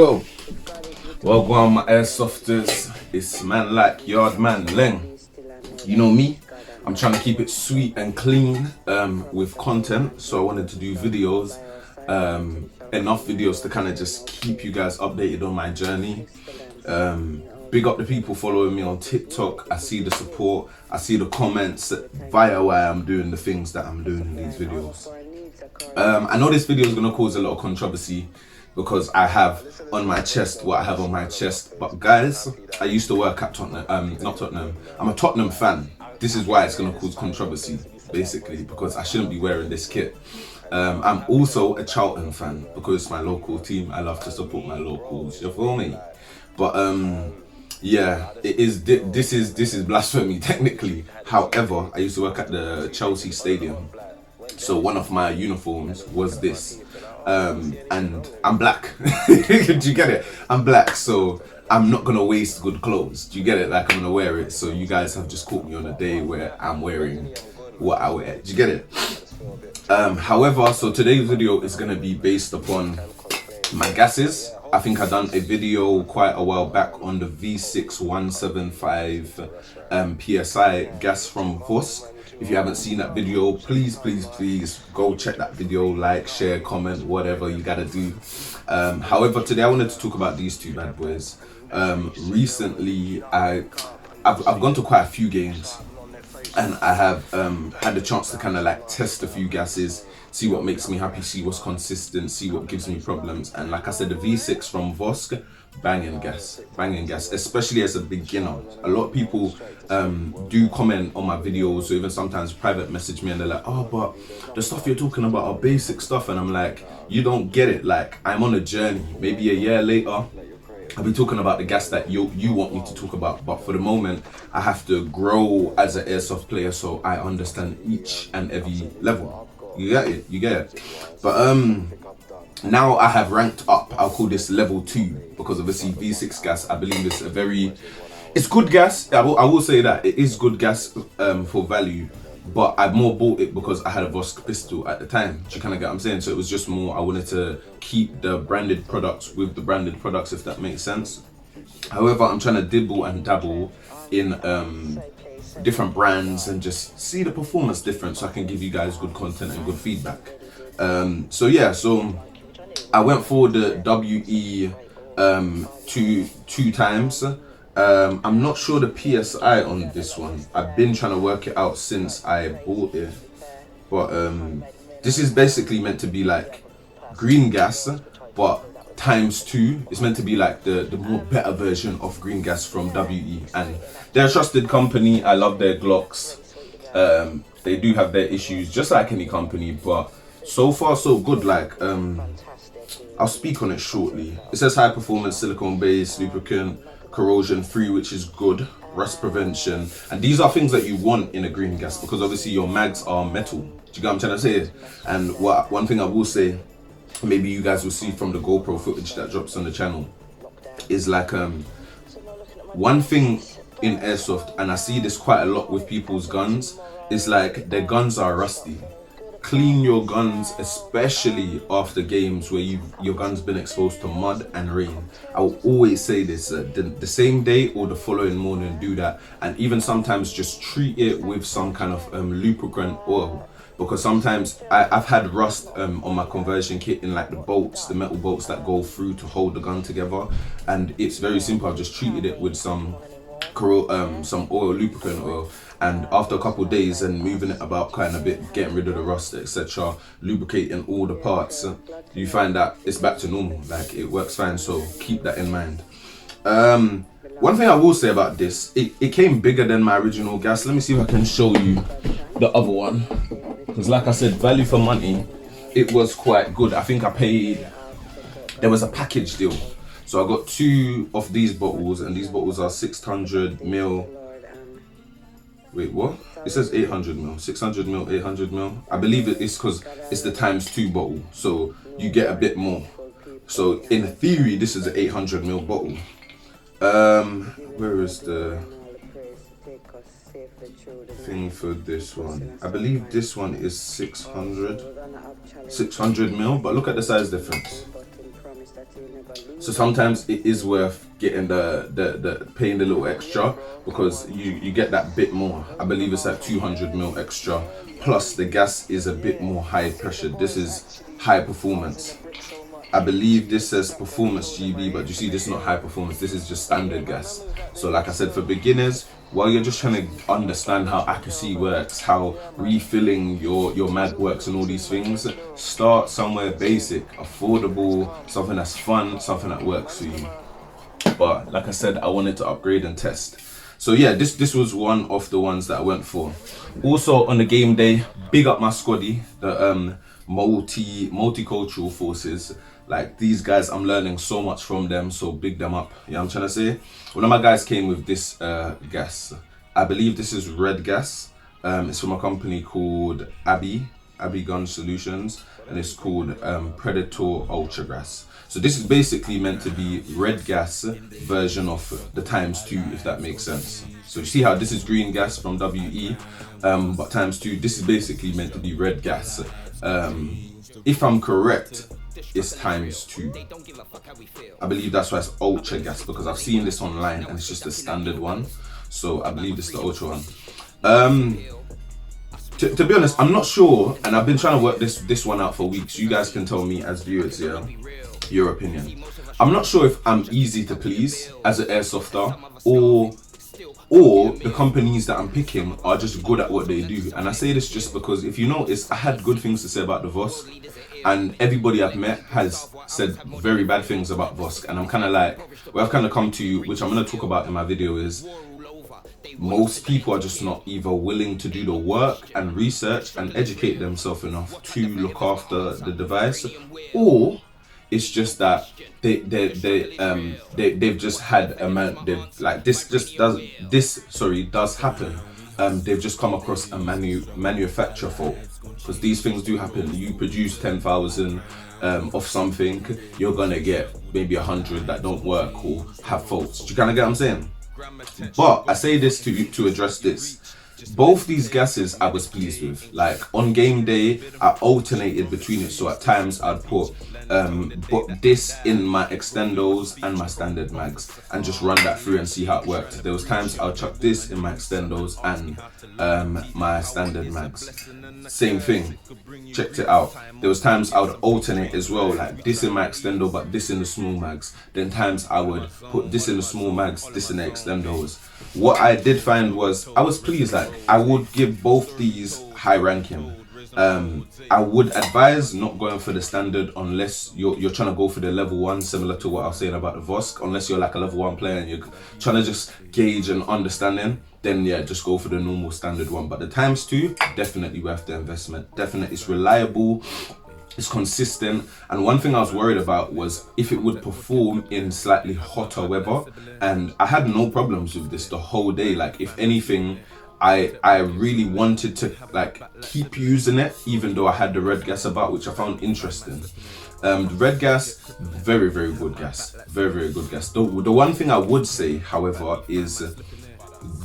Yo, welcome my airsofters. It's man like yard man Leng. You know me, I'm trying to keep it sweet and clean with content, so I wanted to do videos, enough videos to kind of just keep you guys updated on my journey. Big up the people following me on TikTok. I see the support, I see the comments via why I'm doing the things that I'm doing in these videos. I know this video is going to cause a lot of controversy because I have on my chest what I have on my chest, but guys, I used to work at Tottenham, not Tottenham, I'm a Tottenham fan. This is why it's going to cause controversy, basically, because I shouldn't be wearing this kit. I'm also a Charlton fan because it's my local team. I love to support my locals, you feel me? But yeah, it is. This is blasphemy technically. However, I used to work at the Chelsea Stadium, so one of my uniforms was this, and I'm black. Do you get it? I'm black, so I'm not gonna waste good clothes. Do you get it? Like, I'm gonna wear it. So you guys have just caught me on a day where I'm wearing what I wear. Do you get it? However, so today's video is gonna be based upon my gases. I think I done a video quite a while back on the V6175 PSI gas from Vosk. If you haven't seen that video, please go check that video, like, share, comment, whatever you gotta do. However, today I wanted to talk about these two bad boys. Recently, I've gone to quite a few games, and I have had the chance to kind of like test a few gases, see what makes me happy, see what's consistent, see what gives me problems. And like I said, the V6 from Vosk, banging gas, especially as a beginner. A lot of people do comment on my videos, or even sometimes private message me, and they're like, oh, but the stuff you're talking about are basic stuff. And I'm like, you don't get it. Like, I'm on a journey. Maybe a year later, I'll be talking about the gas that you want me to talk about. But for the moment, I have to grow as an airsoft player, so I understand each and every level. You get it? You get it? But now I have ranked up. I'll call this level 2, because obviously V6 gas, I believe it's good gas. I will say that it is good gas for value, but I more bought it because I had a Vosk pistol at the time. Do you kind of get what I'm saying? So it was just more, I wanted to keep the branded products with the branded products, if that makes sense. However, I'm trying to dibble and dabble in different brands and just see the performance difference, so I can give you guys good content and good feedback. So yeah, so I went for the WE two times. I'm not sure the PSI on this one. I've been trying to work it out since I bought it, but this is basically meant to be like green gas, but ×2. It's meant to be like the more better version of green gas from WE, and they're a trusted company. I love their Glocks. They do have their issues, just like any company, but so far so good. Like, I'll speak on it shortly. It says high performance silicone based lubricant, corrosion free, which is good, rust prevention, and these are things that you want in a green gas, because obviously your mags are metal. Do you get what I'm trying to say? And one thing I will say, maybe you guys will see from the GoPro footage that drops on the channel, is like one thing in airsoft, and I see this quite a lot with people's guns, is like their guns are rusty. Clean your guns, especially after games where your gun's been exposed to mud and rain. I will always say this, the same day or the following morning, do that. And even sometimes just treat it with some kind of lubricant oil, because sometimes I've had rust on my conversion kit in like the bolts, the metal bolts that go through to hold the gun together, and it's very simple. I've just treated it with some oil, lubricant oil, and after a couple of days and moving it about kind of bit, getting rid of the rust, etc., lubricating all the parts, you find that it's back to normal. Like, it works fine, so keep that in mind. One thing I will say about this, it came bigger than my original gas. Let me see if I can show you the other one, because like I said, value for money, it was quite good. I think I paid, there was a package deal, so I got 2 of these bottles, and these bottles are 600ml. Wait, what? It says 800ml, 600ml, 800ml. I believe it's because it's the ×2 bottle, so you get a bit more. So in theory, this is an 800ml bottle. Where is the thing for this one? I believe this one is 600ml, but look at the size difference. So sometimes it is worth getting the paying the little extra, because you get that bit more. I believe it's like 200 ml extra, plus the gas is a bit more high pressure. This is high performance. I believe this says performance GB, but you see this is not high performance, this is just standard gas. So like I said, for beginners, while you're just trying to understand how accuracy works, how refilling your mag works and all these things, start somewhere basic, affordable, something that's fun, something that works for you. But like I said, I wanted to upgrade and test. So yeah, this was one of the ones that I went for. Also on the game day, big up my squaddy, the multicultural forces. Like these guys, I'm learning so much from them, so big them up. You know what I'm trying to say? One of my guys came with this gas. I believe this is red gas. It's from a company called Abbey Gun Solutions, and it's called Predator Ultra Gas. So this is basically meant to be red gas version of the ×2, if that makes sense. So you see how this is green gas from WE, but ×2, this is basically meant to be red gas. If I'm correct, it's ×2. I believe that's why it's ultra gas, because I've seen this online and it's just a standard one. So I believe it's the ultra one. To be honest, I'm not sure, and I've been trying to work this one out for weeks. You guys can tell me as viewers here your opinion. I'm not sure if I'm easy to please as an airsofter, or the companies that I'm picking are just good at what they do. And I say this just because, if you notice, I had good things to say about the Vosk, and everybody I've met has said very bad things about Vosk. And I'm kind of like, where I've kind of come to, which I'm going to talk about in my video, is most people are just not either willing to do the work and research and educate themselves enough to look after the device, or it's just that they've just had a man, like this does happen. They've just come across a manufacturer fault, because these things do happen. You produce 10,000 of something, you're gonna get maybe 100 that don't work or have faults. Do you kind of get what I'm saying? But I say this to address this. Both these gases I was pleased with. Like on game day, I alternated between it. So at times I'd put this in my extendos and my standard mags and just run that through and see how it worked. There was times I'll chuck this in my extendos and my standard mags. Same thing, checked it out. There was times I would alternate as well, like this in my extendo but this in the small mags. Then times I would put this in the small mags, this in the extendos. What I did find was, I was pleased. Like I would give both these high ranking. I would advise not going for the standard unless you're trying to go for the level 1, similar to what I was saying about the Vosk. Unless you're like a level 1 player and you're trying to just gauge and understanding, then yeah, just go for the normal standard one. But the ×2, definitely worth the investment. Definitely, it's reliable, it's consistent. And one thing I was worried about was if it would perform in slightly hotter weather, and I had no problems with this the whole day. Like if anything, I really wanted to like keep using it, even though I had the red gas about, which I found interesting. The red gas, very, very good gas. Very, very good gas. The one thing I would say, however, is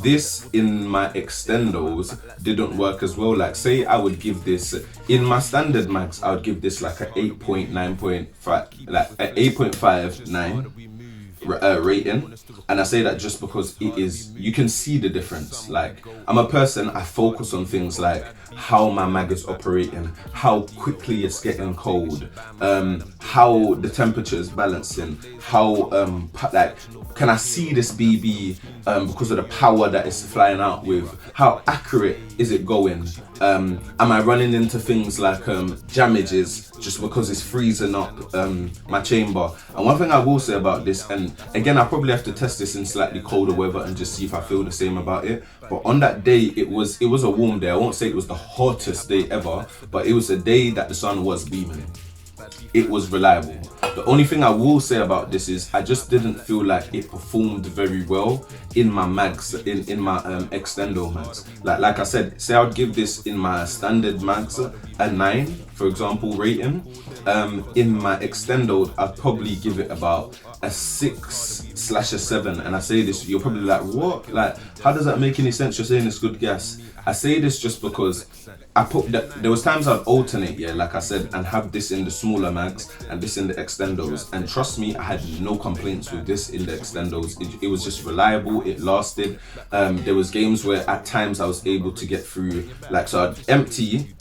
this in my extendos didn't work as well. Like say I would give this in my standard max, I would give this like a 8.9.5, like an 8.59 rating. And I say that just because it is, you can see the difference. Like I'm a person, I focus on things like how my mag is operating, how quickly it's getting cold, how the temperature is balancing, how like can I see this BB because of the power that it's flying out with, how accurate is it going, am I running into things like damages just because it's freezing up my chamber. And one thing I will say about this, and again I probably have to test this in slightly colder weather and just see if I feel the same about it, but on that day it was a warm day. I won't say it was the hottest day ever, but it was a day that the sun was beaming. It was reliable. The only thing I will say about this is I just didn't feel like it performed very well in my mags, in my extendo mags. Like I said, say I'd give this in my standard mags a 9, for example, rating. In my extendo, I'd probably give it about a 6/7. And I say this, you're probably like, what? Like, how does that make any sense? You're saying it's good gas. I say this just because I put that there was times I'd alternate, yeah, like I said, and have this in the smaller mags and this in the extendos. And trust me, I had no complaints with this in the extendos. It was just reliable. It lasted. There was games where at times I was able to get through, like, so I'd empty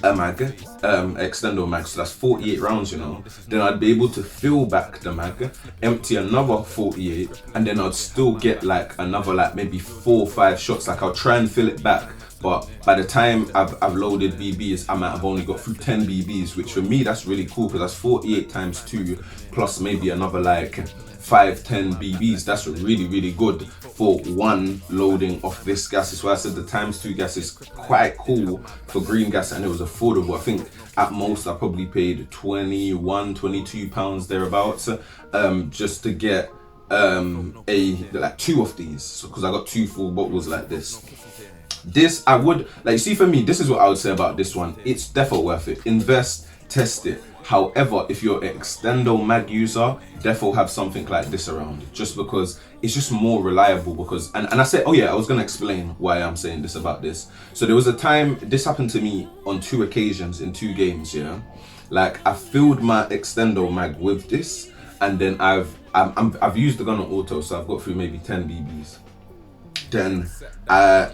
a mag, extendo mag, so that's 48 rounds, you know. Then I'd be able to fill back the mag, empty another 48, and then I'd still get like another like maybe 4 or 5 shots. Like I'll try and fill it back, but by the time I've loaded BBs, I might have only got through 10 BBs, which for me that's really cool, because that's 48 times 2 plus maybe another like 5-10 BBs. That's really good for one loading of this gas. That's why I said the times 2 gas is quite cool for green gas, and it was affordable. I think at most I probably paid 21, 22 pounds thereabouts, just to get like 2 of these, because I got 2 full bottles like this. This I would like, see, for me, this is what I would say about this one. It's definitely worth it. Invest, test it. However, if you're an extendo mag user, definitely have something like this around, just because it's just more reliable. Because and I said, oh yeah, I was gonna explain why I'm saying this about this. So there was a time, this happened to me on 2 occasions in 2 games, yeah. Like I filled my extendo mag with this, and then I've used the gun on auto, so I've got through maybe 10 BBs. Then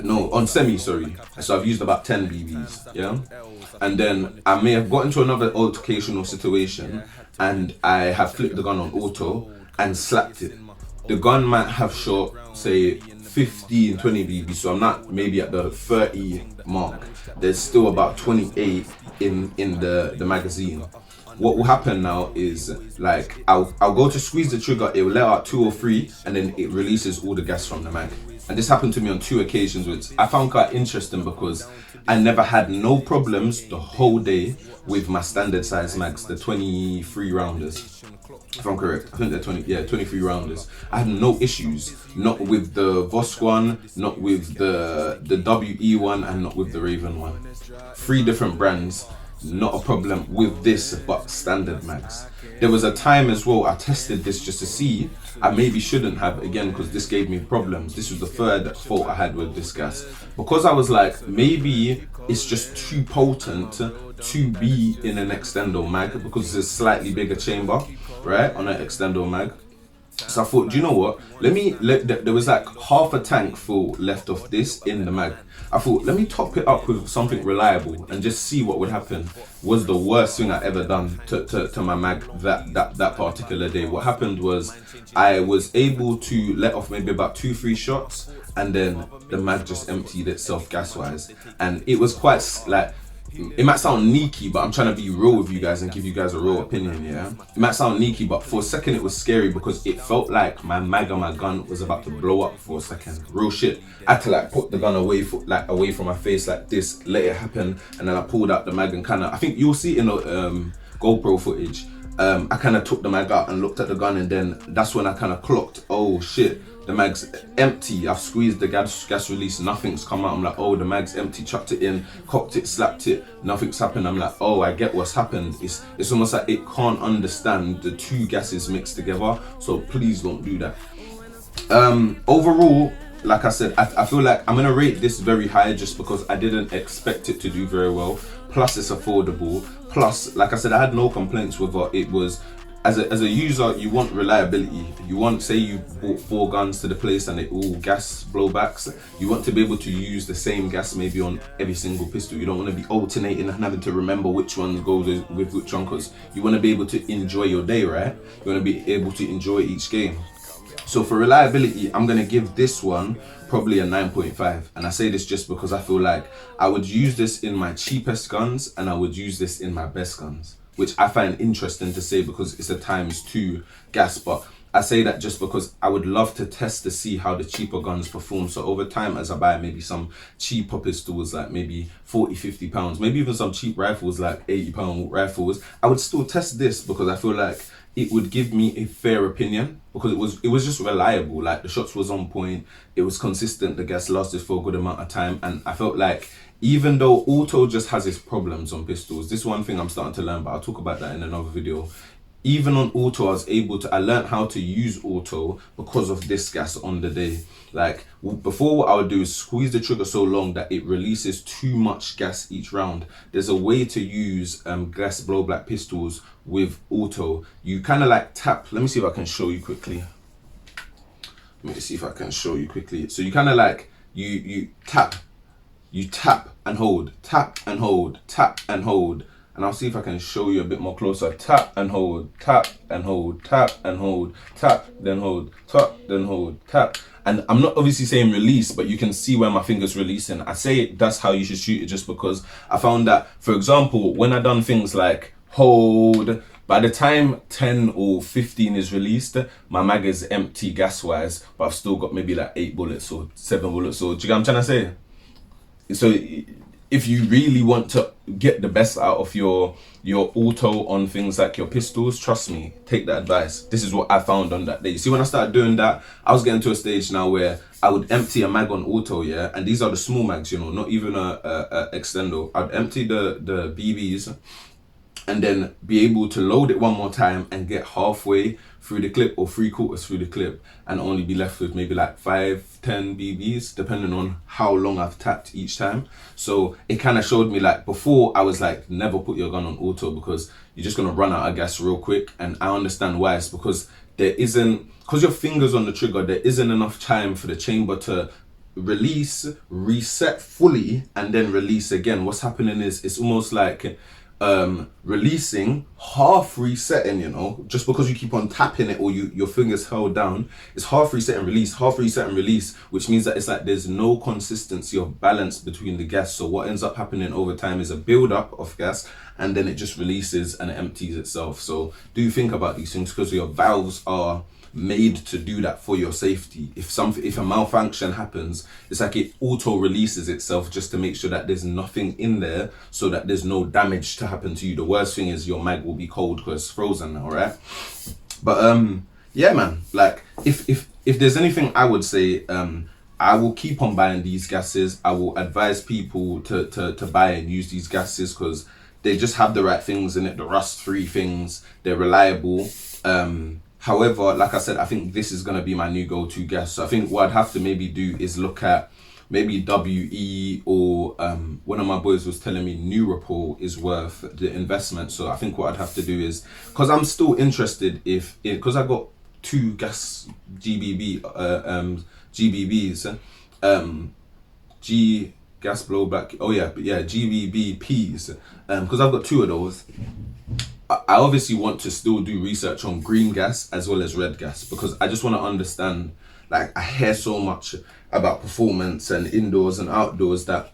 no, on semi, sorry, so I've used about 10 BBs, yeah. And then I may have got into another altercational situation, and I have flipped the gun on auto and slapped it. The gun might have shot, say, 15, 20 BBs, so I'm not maybe at the 30 mark. There's still about 28 in the magazine. What will happen now is, like, I'll go to squeeze the trigger, it will let out 2 or 3, and then it releases all the gas from the mag. And this happened to me on 2 occasions, which I found quite interesting, because I never had no problems the whole day with my standard size mags, the 23 rounders. If I'm correct, I think they're 23 rounders. I had no issues, not with the Vosk one, not with the WE one, and not with the Raven one. 3 different brands, not a problem with this, but standard mags. There was a time as well I tested this just to see. I maybe shouldn't have, again, because this gave me problems. This was the 3rd fault I had with this gas, because I was like, maybe it's just too potent to be in an extendo mag, because it's a slightly bigger chamber, right, on an extendo mag. So I thought, do you know what? There was like half a tank full left of this in the mag. I thought, let me top it up with something reliable and just see what would happen. Was the worst thing I ever done to my mag that particular day. What happened was, I was able to let off maybe about 2-3 shots, and then the mag just emptied itself gas wise. And it was quite like, it might sound sneaky, but I'm trying to be real with you guys and give you guys a real opinion, yeah? It might sound sneaky, but for a second it was scary, because it felt like my mag on my gun was about to blow up for a second. Real shit. I had to like put the gun away from my face like this, let it happen, and then I pulled out the mag and kind of, I think you'll see in the GoPro footage, I kind of took the mag out and looked at the gun, and then that's when I kind of clocked, oh shit, the mag's empty. I've squeezed the gas release, nothing's come out. I'm like, oh, the mag's empty. Chucked it in, cocked it, slapped it, nothing's happened. I'm like, oh, I get what's happened. It's almost like it can't understand the 2 gases mixed together, so please don't do that. Overall, like I said, I feel like I'm gonna rate this very high, just because I didn't expect it to do very well. Plus it's affordable. Plus, like I said, I had no complaints with it. Was, as a user, you want reliability. You want, say you bought 4 guns to the place and they all gas blowbacks, you want to be able to use the same gas maybe on every single pistol. You don't want to be alternating and having to remember which one goes with which one, because you want to be able to enjoy your day, right? You want to be able to enjoy each game. So for reliability, I'm going to give this one probably a 9.5. And I say this just because I feel like I would use this in my cheapest guns and I would use this in my best guns, which I find interesting to say because it's a ×2 gas. But I say that just because I would love to test to see how the cheaper guns perform. So over time, as I buy maybe some cheaper pistols, like maybe 40, 50 pounds, maybe even some cheap rifles, like £80 rifles, I would still test this because I feel like it would give me a fair opinion, because it was just reliable. Like the shots was on point, it was consistent, the gas lasted for a good amount of time, and I felt like even though auto just has its problems on pistols, this one thing I'm starting to learn, but I'll talk about that in another video. even on auto, I learned how to use auto because of this gas on the day. Like before, what I would do is squeeze the trigger so long that it releases too much gas each round. There's a way to use gas blow black pistols with auto. You kind of like tap. Let me see if I can show you quickly. So you kind of like, you tap and hold, tap and hold, tap and hold. And I'll see if I can show you a bit more closer. Tap and hold, tap and hold, tap and hold, tap, then hold, tap, then hold, tap. And I'm not obviously saying release, but you can see where my finger's releasing. I say that's how you should shoot it just because I found that, for example, when I done things like hold, by the time 10 or 15 is released, my mag is empty gas-wise, but I've still got maybe like 8 bullets or 7 bullets. So do you get what I'm trying to say? So if you really want to get the best out of your auto on things like your pistols, trust me, take that advice. This is what I found on that day. You see, when I started doing that, I was getting to a stage now where I would empty a mag on auto, yeah, and these are the small mags, you know, not even a extendo. I'd empty the BBs and then be able to load it one more time and get halfway through the clip or 3/4 through the clip and only be left with maybe like 5-10 BBs depending on how long I've tapped each time. So it kind of showed me, like before I was like, never put your gun on auto because you're just gonna run out of gas real quick. And I understand why. It's because because your finger's on the trigger, there isn't enough time for the chamber to release, reset fully, and then release again. What's happening is it's almost like releasing, half resetting, you know, just because you keep on tapping it or your fingers held down. It's half reset and release, half reset and release, which means that it's like there's no consistency of balance between the gas. So what ends up happening over time is a build up of gas and then it just releases and it empties itself. So do think about these things because your valves are made to do that for your safety. If a malfunction happens, it's like it auto releases itself just to make sure that there's nothing in there so that there's no damage to happen to you. The worst thing is your mag will be cold because it's frozen now, right? But yeah, man, like if there's anything I would say, I will keep on buying these gases. I will advise people to buy and use these gases because they just have the right things in it, the rust-free things, they're reliable. However, like I said, I think this is going to be my new go-to gas. So I think what I'd have to maybe do is look at maybe WE or one of my boys was telling me Neuropol is worth the investment. So I think what I'd have to do is, because I'm still interested because I got 2 gas GBBs, gas blowback, GBBPs, because I've got 2 of those. I obviously want to still do research on green gas as well as red gas because I just want to understand, like I hear so much about performance and indoors and outdoors that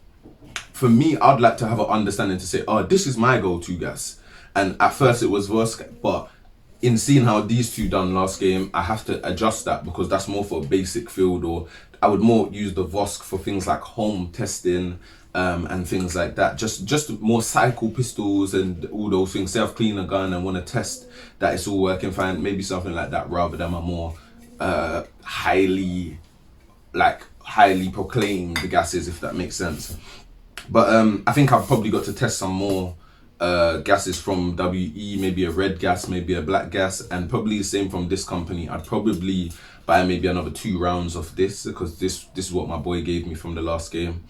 for me, I'd like to have an understanding to say, oh, this is my go-to gas. And at first it was Vosk, but in seeing how these 2 done last game, I have to adjust that because that's more for a basic field, or I would more use the Vosk for things like home testing, and things like that, just more cycle pistols and all those things. Say I've cleaned a gun and want to test that it's all working fine, maybe something like that rather than a more highly proclaimed gases, if that makes sense. But I think I've probably got to test some more gases from WE, maybe a red gas, maybe a black gas, and probably the same from this company. I'd probably buy maybe another 2 rounds of this because this is what my boy gave me from the last game.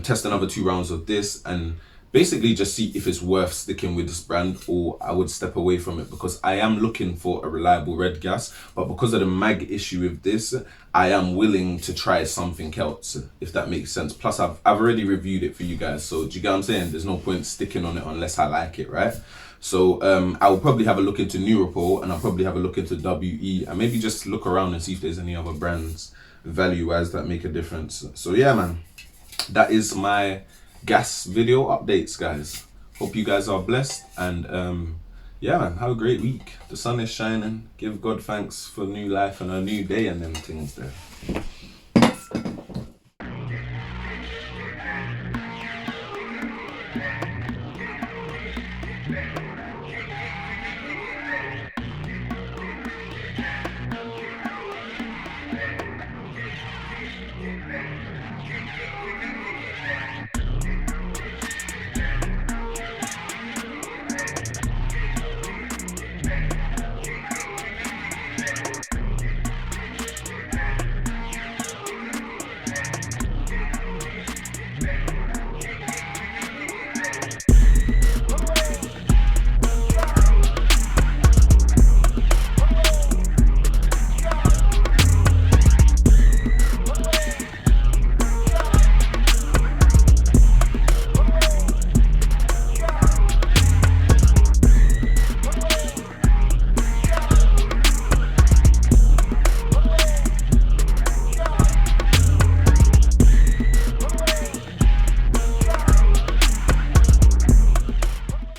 Test another 2 rounds of this and basically just see if it's worth sticking with this brand, or I would step away from it because I am looking for a reliable red gas, but because of the mag issue with this, I am willing to try something else, if that makes sense. Plus I've already reviewed it for you guys, so do you get what I'm saying? There's no point sticking on it unless I like it, right? So I'll probably have a look into Neuropol and I'll probably have a look into WE and maybe just look around and see if there's any other brands value-wise that make a difference. So yeah, man, that is my gas video updates, guys. Hope you guys are blessed and yeah, man, have a great week. The sun is shining. Give God thanks for new life and a new day and them things there.